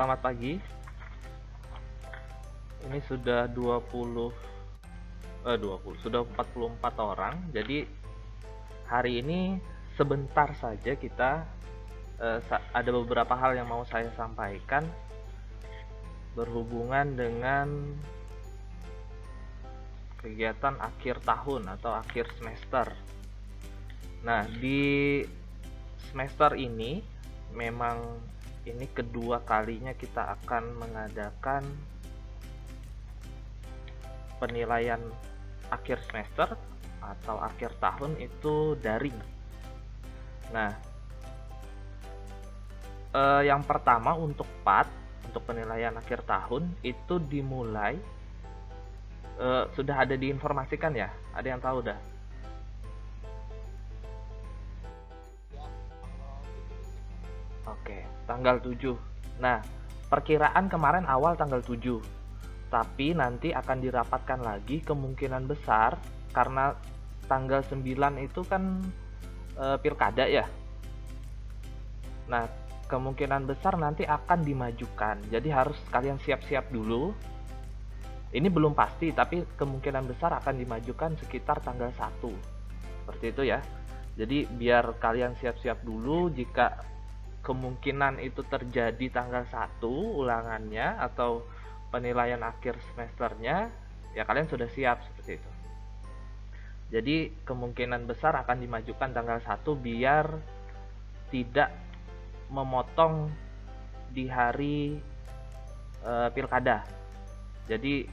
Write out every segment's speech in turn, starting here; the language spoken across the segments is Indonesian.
selamat pagi. Ini sudah 44 orang. Jadi hari ini sebentar saja kita ada beberapa hal yang mau saya sampaikan berhubungan dengan kegiatan akhir tahun atau akhir semester. Nah, di semester ini memang ini kedua kalinya kita akan mengadakan penilaian akhir semester atau akhir tahun itu daring. Nah, yang pertama untuk penilaian akhir tahun itu dimulai sudah ada diinformasikan ya? Ada yang tahu dah? Oke, tanggal 7. Nah, perkiraan kemarin awal tanggal 7. Tapi nanti akan dirapatkan lagi kemungkinan besar karena tanggal 9 itu kan pilkada ya. Nah, kemungkinan besar nanti akan dimajukan. Jadi harus kalian siap-siap dulu. Ini belum pasti, tapi kemungkinan besar akan dimajukan sekitar tanggal 1. Seperti itu ya. Jadi biar kalian siap-siap dulu jika kemungkinan itu terjadi tanggal 1 ulangannya atau penilaian akhir semesternya, ya kalian sudah siap seperti itu. Jadi kemungkinan besar akan dimajukan tanggal 1 biar tidak memotong di hari pilkada. Jadi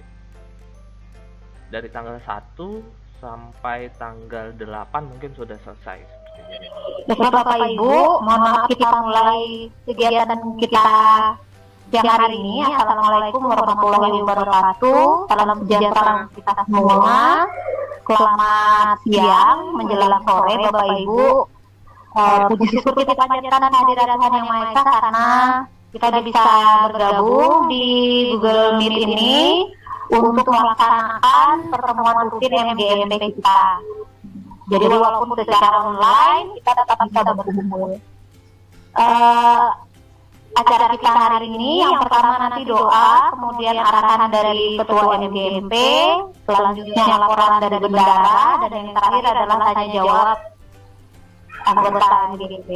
dari tanggal 1 sampai tanggal 8 mungkin sudah selesai. Bapak Ibu, mohon maaf kita mulai kegiatan kita siang hari ini. Assalamualaikum warahmatullahi wabarakatuh. Salam sejahtera kita semua. Selamat siang menjelang sore Bapak Ibu. Puji syukur kita panjatkan kehadirat Tuhan Yang Maha Esa karena kita bisa bergabung di Google Meet ini untuk melaksanakan pertemuan rutin MGMP kita. Jadi walaupun secara online kita tetap bisa berkumpul. Acara kita hari ini yang pertama nanti doa, kemudian arahan dari Ketua MGMP, selanjutnya laporan dari bendara, dan yang terakhir adalah tanya jawab anggota MGMP.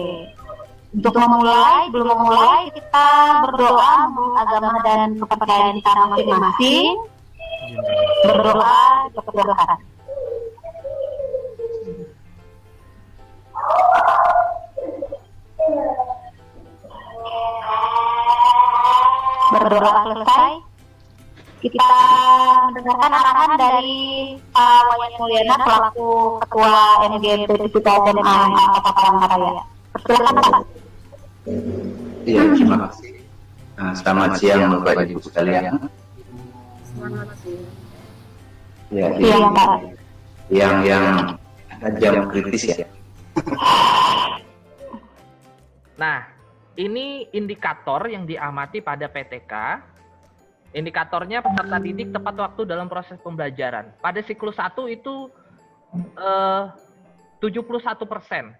Untuk belum memulai kita berdoa menurut agama dan kepercayaan kita masing-masing. Berdoa diperbolehkan. Berdoa selesai, kita mendengarkan arahan dari Pak Wayan Mulyana selaku Ketua MGMP kita SMA Kota Palangkaraya. Silakan Pak. Iya, terima kasih. Selamat siang Bapak Ibu sekalian. Selamat siang. Ya, Siang Pak. yang ada jam kritis ya. Nah, ini indikator yang diamati pada PTK. Indikatornya peserta didik tepat waktu dalam proses pembelajaran. Pada siklus 1 itu 71%.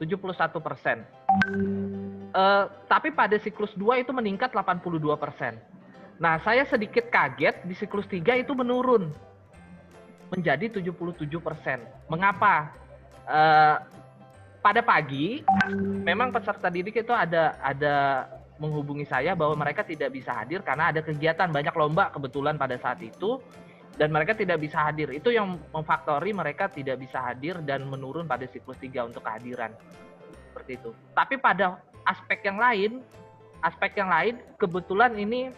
71%. Tapi pada siklus 2 itu meningkat 82%. Nah, saya sedikit kaget di siklus 3 itu menurun menjadi 77%. Mengapa? Pada pagi, memang peserta didik itu ada menghubungi saya bahwa mereka tidak bisa hadir karena ada kegiatan banyak lomba kebetulan pada saat itu dan mereka tidak bisa hadir. Itu yang memfaktori mereka tidak bisa hadir dan menurun pada siklus 3 untuk kehadiran. Seperti itu. Tapi pada aspek yang lain kebetulan ini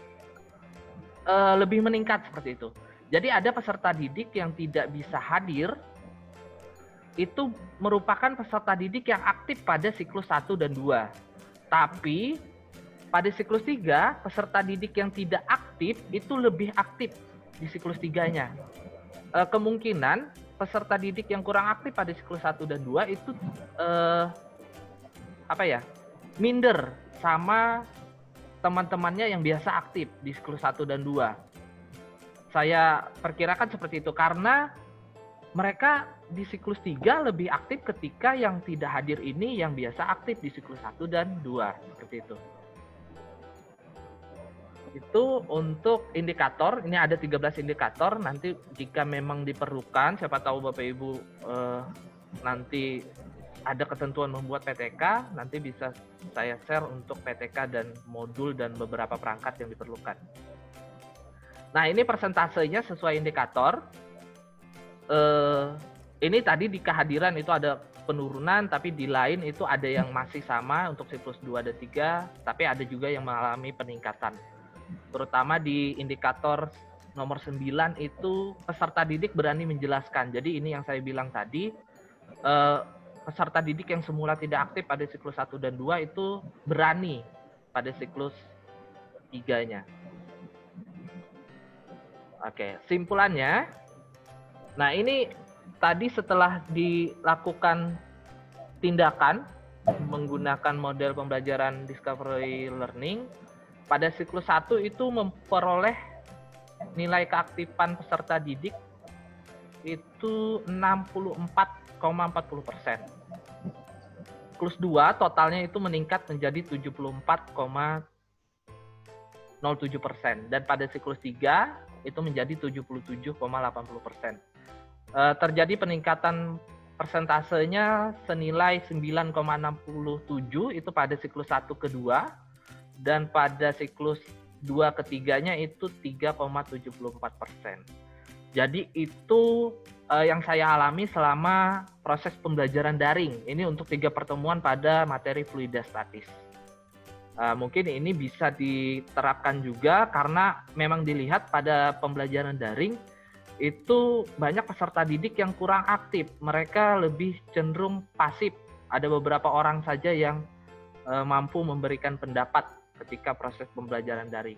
lebih meningkat seperti itu. Jadi ada peserta didik yang tidak bisa hadir itu merupakan peserta didik yang aktif pada siklus 1 dan 2. Tapi pada siklus 3, peserta didik yang tidak aktif itu lebih aktif di siklus 3-nya. Kemungkinan peserta didik yang kurang aktif pada siklus 1 dan 2 itu minder sama teman-temannya yang biasa aktif di siklus 1 dan 2. Saya perkirakan seperti itu karena mereka di siklus 3 lebih aktif ketika yang tidak hadir ini yang biasa aktif di siklus 1 dan 2. Seperti itu. Itu untuk indikator, ini ada 13 indikator, nanti jika memang diperlukan, siapa tahu Bapak Ibu nanti ada ketentuan membuat PTK, nanti bisa saya share untuk PTK dan modul dan beberapa perangkat yang diperlukan. Nah, ini persentasenya sesuai indikator. Ini tadi di kehadiran itu ada penurunan, tapi di lain itu ada yang masih sama untuk siklus 2 dan 3, tapi ada juga yang mengalami peningkatan. Terutama di indikator nomor 9 itu peserta didik berani menjelaskan. Jadi ini yang saya bilang tadi, peserta didik yang semula tidak aktif pada siklus 1 dan 2 itu berani pada siklus 3-nya. Oke, simpulannya, nah ini tadi setelah dilakukan tindakan menggunakan model pembelajaran discovery learning, pada siklus 1 itu memperoleh nilai keaktifan peserta didik itu 64,40%. Siklus 2 totalnya itu meningkat menjadi 74,07%. Dan pada siklus 3 itu menjadi 77,80%. Terjadi peningkatan persentasenya senilai 9,67 itu pada siklus 1 ke 2. Dan pada siklus 2 ketiganya itu 3,74%. Jadi itu yang saya alami selama proses pembelajaran daring. Ini untuk 3 pertemuan pada materi fluidastatis. Mungkin ini bisa diterapkan juga karena memang dilihat pada pembelajaran daring itu banyak peserta didik yang kurang aktif. Mereka lebih cenderung pasif. Ada beberapa orang saja yang mampu memberikan pendapat ketika proses pembelajaran daring.